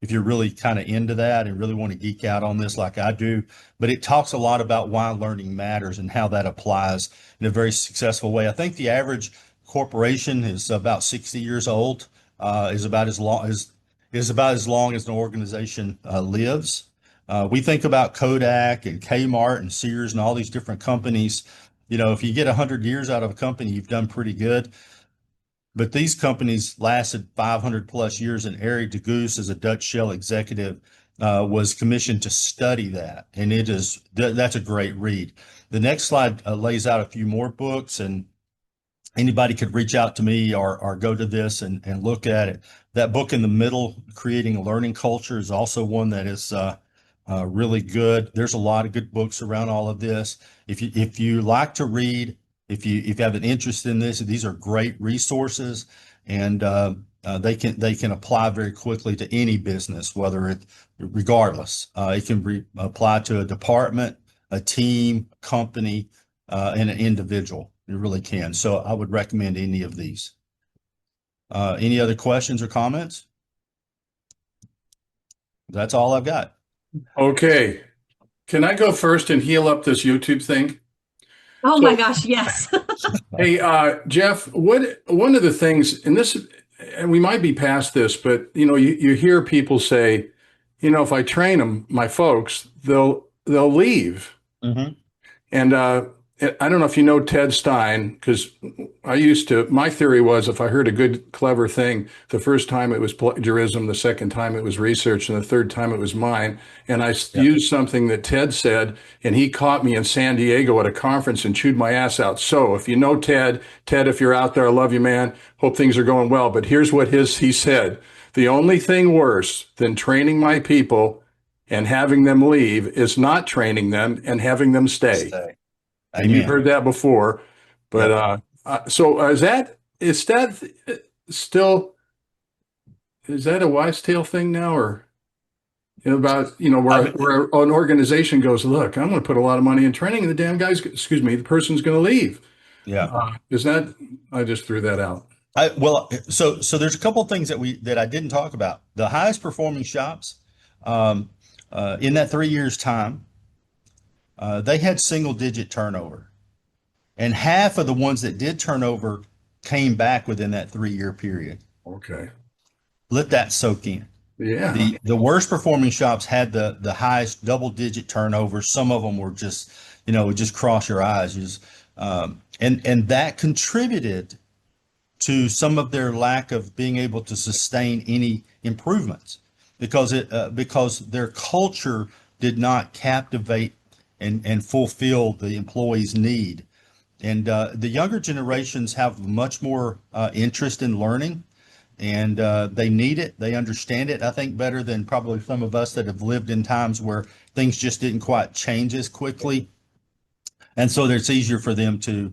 really kind of into that and really want to geek out on this like I do. But it talks a lot about why learning matters and how that applies in a very successful way. I think the average corporation is about 60 years old, is about as long as an organization lives. We think about Kodak and Kmart and Sears and all these different companies. You know, if you get 100 years out of a company, you've done pretty good. But these companies lasted 500 plus years, and Ari de Goose, as a Dutch Shell executive, was commissioned to study that. And that's a great read. The next slide lays out a few more books, and anybody could reach out to me or go to this and look at it. That book in the middle, Creating a Learning Culture, is also one that is really good. There's a lot of good books around all of this. If you like to read, if you have an interest in this, these are great resources, and they can apply very quickly to any business, regardless. It can apply to a department, a team, company, and an individual. It really can. So I would recommend any of these. Any other questions or comments? That's all I've got. Okay. Can I go first and heal up this YouTube thing? Oh my gosh, yes. Hey, Jeff, one of the things, and we might be past this, but you hear people say, if I train them, my folks, they'll leave. Mm-hmm. And I don't know if you know Ted Stein, because my theory was if I heard a good, clever thing, the first time it was plagiarism, the second time it was research, and the third time it was mine. And I used something that Ted said, and he caught me in San Diego at a conference and chewed my ass out. So if you know Ted, if you're out there, I love you, man. Hope things are going well. But here's what he said. The only thing worse than training my people and having them leave is not training them and having them stay. And you've heard that before, but so is that still a wise tale thing now, or about where an organization goes, look, I'm going to put a lot of money in training, and the person's going to leave. Yeah, I just threw that out. So there's a couple of things that I didn't talk about. The highest performing shops in that 3 years time. They had single digit turnover, and half of the ones that did turnover came back within that 3 year period. Okay. Let that soak in. Yeah. The worst performing shops had the highest double digit turnover. Some of them were just, would just cross your eyes. And that contributed to some of their lack of being able to sustain any improvements because their culture did not captivate and fulfill the employee's need. And the younger generations have much more interest in learning, and they need it. They understand it, I think, better than probably some of us that have lived in times where things just didn't quite change as quickly. And so it's easier for them to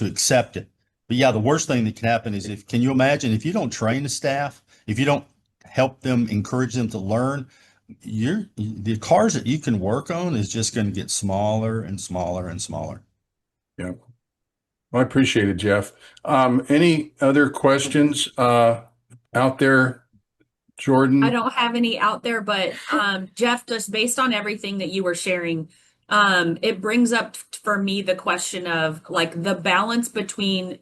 accept it. But yeah, the worst thing that can happen is can you imagine if you don't train the staff, if you don't help them, encourage them to learn, the cars that you can work on is just going to get smaller and smaller and smaller. Yeah. Well, I appreciate it, Jeff. Any other questions out there, Jordan? I don't have any out there, but Jeff, just based on everything that you were sharing, it brings up for me the question of like the balance between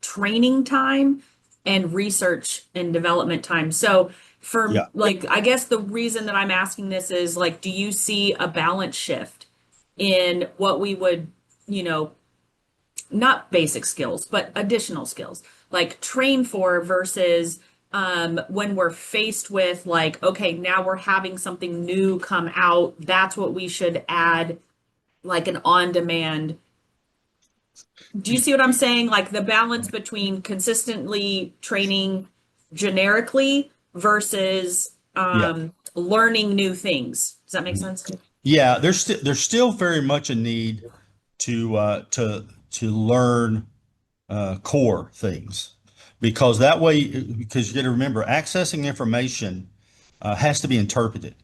training time and research and development time. So I guess the reason that I'm asking this is like, do you see a balance shift in what we would, not basic skills, but additional skills, like train for versus when we're faced with like, okay, now we're having something new come out. That's what we should add, like an on-demand. Do you see what I'm saying? Like the balance between consistently training generically versus learning new things. Does that make sense? Yeah, there's still very much a need to learn core things, because that way, because you got to remember, accessing information has to be interpreted.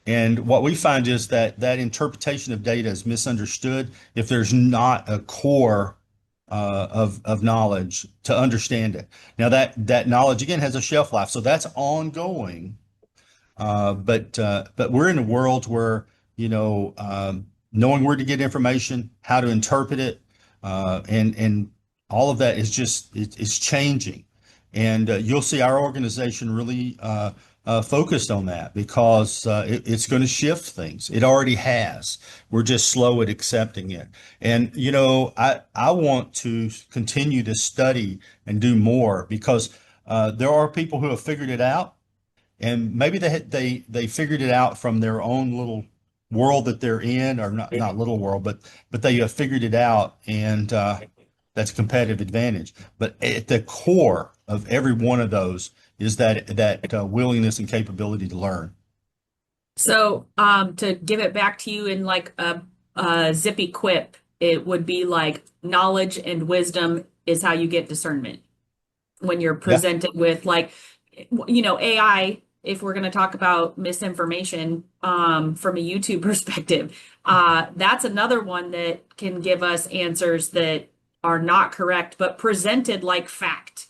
And what we find is that that interpretation of data is misunderstood if there's not a core of knowledge to understand it. Now that knowledge again has a shelf life, so that's ongoing. But we're in a world where, knowing where to get information, how to interpret it, and all of that is just it's changing. And you'll see our organization really focused on that, because it's going to shift things. It already has. We're just slow at accepting it. And I want to continue to study and do more, because there are people who have figured it out. And maybe they figured it out from their own little world that they're in, or not little world, but they have figured it out, and that's a competitive advantage. But at the core of every one of those is that willingness and capability to learn. So, to give it back to you in like a zippy quip, it would be like knowledge and wisdom is how you get discernment when you're presented with like, AI. If we're going to talk about misinformation from a YouTube perspective, that's another one that can give us answers that are not correct, but presented like fact.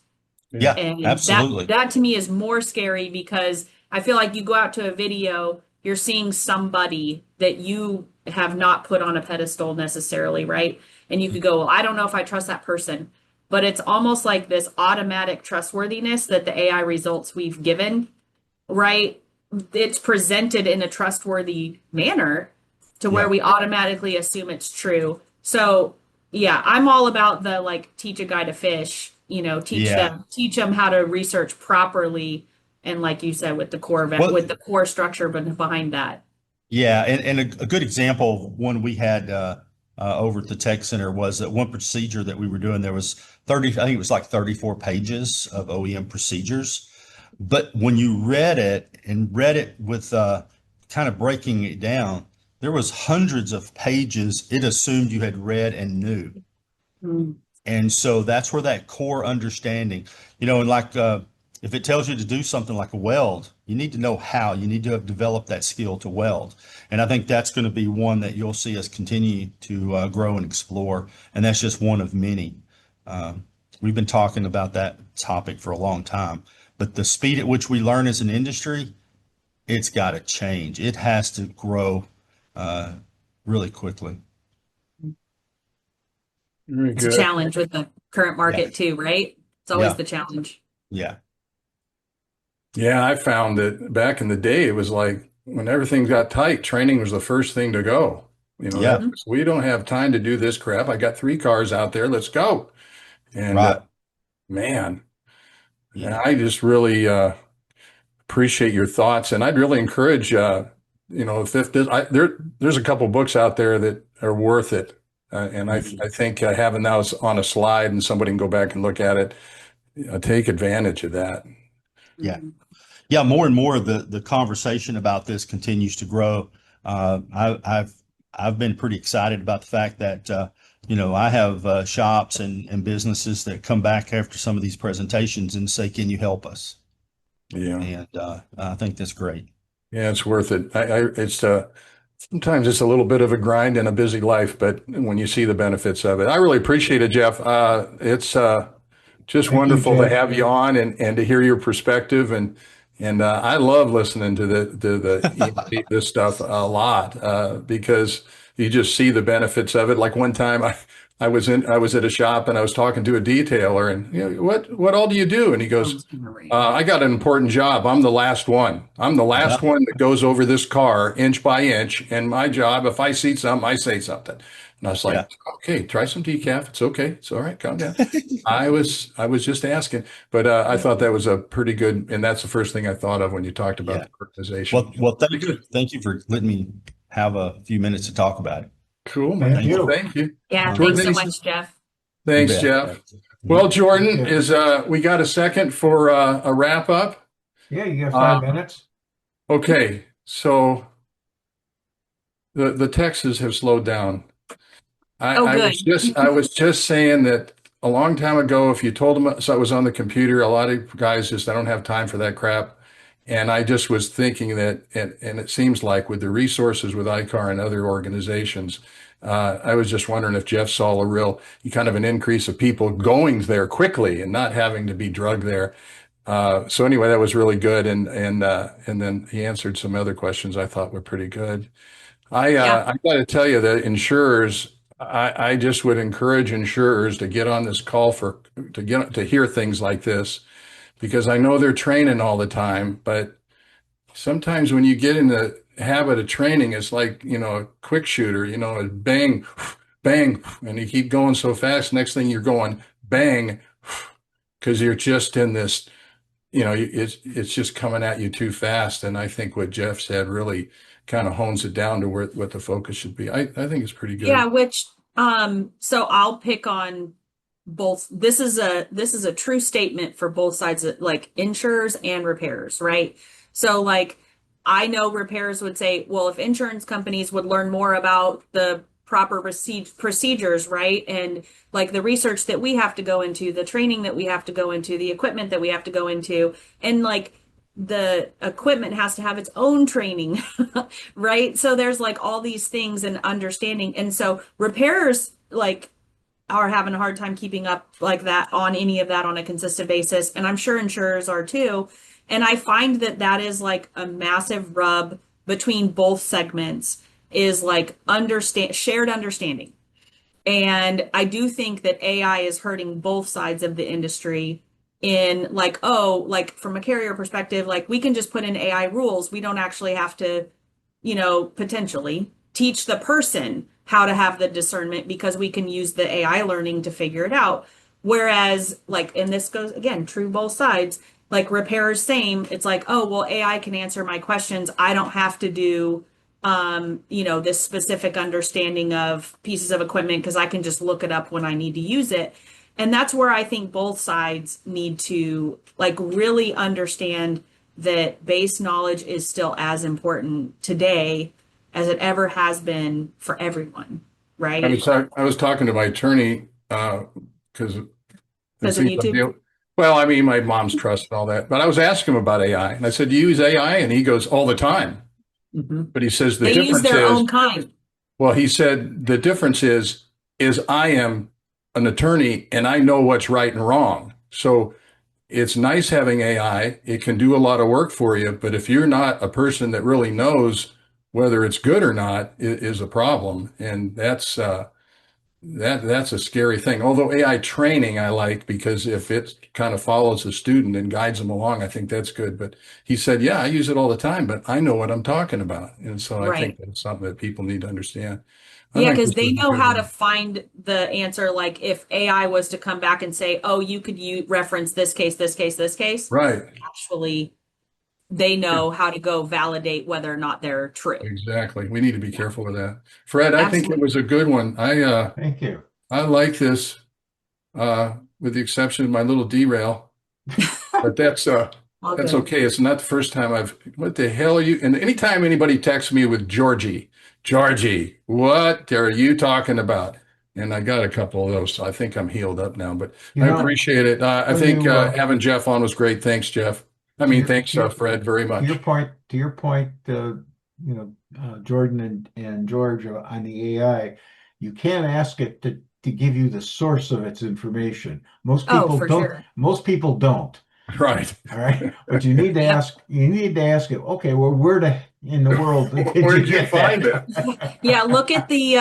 Yeah, And absolutely. that to me is more scary, because I feel like you go out to a video, you're seeing somebody that you have not put on a pedestal necessarily, right? And you could go, well, I don't know if I trust that person. But it's almost like this automatic trustworthiness that the AI results we've given, right? It's presented in a trustworthy manner to where we automatically assume it's true. So yeah, I'm all about the like teach a guy to fish, teach them how to research properly. And like you said, with the core with the core structure behind that. Yeah, and a good example of one we had over at the tech center was that one procedure that we were doing. There was 30, I think it was like 34 pages of OEM procedures. But when you read it with kind of breaking it down, there was hundreds of pages it assumed you had read and knew. Mm. And so that's where that core understanding, and like if it tells you to do something like a weld, you need to know how. You need to have developed that skill to weld. And I think that's going to be one that you'll see us continue to grow and explore. And that's just one of many. We've been talking about that topic for a long time. But the speed at which we learn as an industry, it's got to change. It has to grow really quickly. Very It's a good. challenge with the current market too, right? It's always the challenge. Yeah. Yeah, I found that back in the day, it was like when everything got tight, training was the first thing to go. We don't have time to do this crap. I got 3 cars out there. Let's go. And Right. man, Yeah. I just really appreciate your thoughts, and I'd really encourage, if there's a couple books out there that are worth it, and I think having those on a slide and somebody can go back and look at it, take advantage of that. Yeah. Yeah, more and more the conversation about this continues to grow. I've been pretty excited about the fact that I have shops and businesses that come back after some of these presentations and say, "Can you help us?" Yeah, And I think that's great. yeah, it's worth it. It's sometimes it's a little bit of a grind in a busy life, but when you see the benefits of it, I really appreciate it, Jeff. It's just Thank you, wonderful to Jeff. have you on and to hear your perspective, and I love listening to this stuff a lot because you just see the benefits of it. Like one time I was at a shop and I was talking to a detailer, and what all do you do? And he goes, I got an important job. I'm the last one. I'm the last one that goes over this car inch by inch, and my job, if I see something, I say something. And I was like, okay, try some decaf. It's okay. It's all right. Calm down. I was just asking, but I thought that was a pretty good, and that's the first thing I thought of when you talked about the organization. Well, thank you. Thank you for letting me have a few minutes to talk about it. Cool, man. Thank you. Thank you. Yeah, Jordan, thanks so much, Jeff. Thanks, You bet. Jeff. Well, Jordan, we got a second for a wrap up? Yeah, you got 5 minutes. Okay, so the Texas have slowed down. Oh, I good. was just saying that a long time ago, if you told them so I was on the computer, a lot of guys just, I don't have time for that crap. And I just was thinking that, and it seems like with the resources with ICAR and other organizations, I was just wondering if Jeff saw a real kind of an increase of people going there quickly and not having to be drugged there. So anyway, that was really good. And then he answered some other questions I thought were pretty good. Yeah. I got to tell you that insurers, I just would encourage insurers to get on this call to hear things like this, because I know they're training all the time, but sometimes when you get in the habit of training, it's like, a quick shooter, a bang, bang, and you keep going so fast. Next thing you're going bang, because you're just in this, it's just coming at you too fast. And I think what Jeff said really kind of hones it down to what the focus should be. I think it's pretty Yeah, good. which so I'll pick on both. This is a true statement for both sides, like insurers and repairers, right? So like I know repairers would say, well, if insurance companies would learn more about the proper procedures, right? And like the research that we have to go into, the training that we have to go into, the equipment that we have to go into, and like the equipment has to have its own training, right? So there's like all these things and understanding. And so repairers like are having a hard time keeping up like that on any of that on a consistent basis. And I'm sure insurers are too. And I find that that is like a massive rub between both segments is like shared understanding. And I do think that AI is hurting both sides of the industry in like, oh, like from a carrier perspective, like we can just put in AI rules. We don't actually have to, potentially teach the person how to have the discernment because we can use the AI learning to figure it out. Whereas, like, and this goes again, true both sides, like repairers, same. It's like, oh, well, AI can answer my questions. I don't have to do this specific understanding of pieces of equipment because I can just look it up when I need to use it. And that's where I think both sides need to like really understand that base knowledge is still as important today as it ever has been for everyone, right? I was talking to my attorney, because it Because of seems like YouTube. well, I mean, my mom's trust and all that, but I was asking him about AI, and I said, "Do you use AI?" And he goes, "All the time." Mhm. But he says the They use difference their is, own kind. well, he said the difference is I am an attorney and I know what's right and wrong. So it's nice having AI. It can do a lot of work for you, but if you're not a person that really knows whether it's good or not, it is a problem. And that's a scary thing. Although AI training I like, because if it kind of follows the student and guides them along, I think that's good. But he said, yeah, I use it all the time, but I know what I'm talking about. And so I think Right. that's something that people need to understand. I Yeah, think because this they was a know good how to one. find the answer. Like if AI was to come back and say, oh, you could reference this case, this case, this case, Right. actually, they know how to go validate whether or not they're true. Exactly. We need to be careful with that. Fred, I think it Absolutely. was a good one. Thank you. I like this, with the exception of my little derail, but All that's good. okay. It's not the first time what the hell are you? And anytime anybody texts me with Georgie, what are you talking about? And I got a couple of those, so I think I'm healed up now, but You I know, appreciate it. I when think, you having Jeff on was great. Thanks, Jeff. I to mean, your thanks, Fred, very to your much. point Jordan and George on the AI, you can't ask it to give you the source of its information. Most Oh, people for don't. sure. Most people don't. Right. All right, but you need to Yep. ask. You need to ask it. Okay, well, in the world did Where you did you get find that? it? Yeah, look at the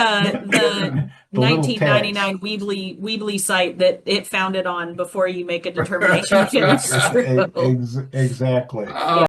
The little tags. 1999 Weebly site that it founded on before you make a determination if it was true. Exactly. Yeah.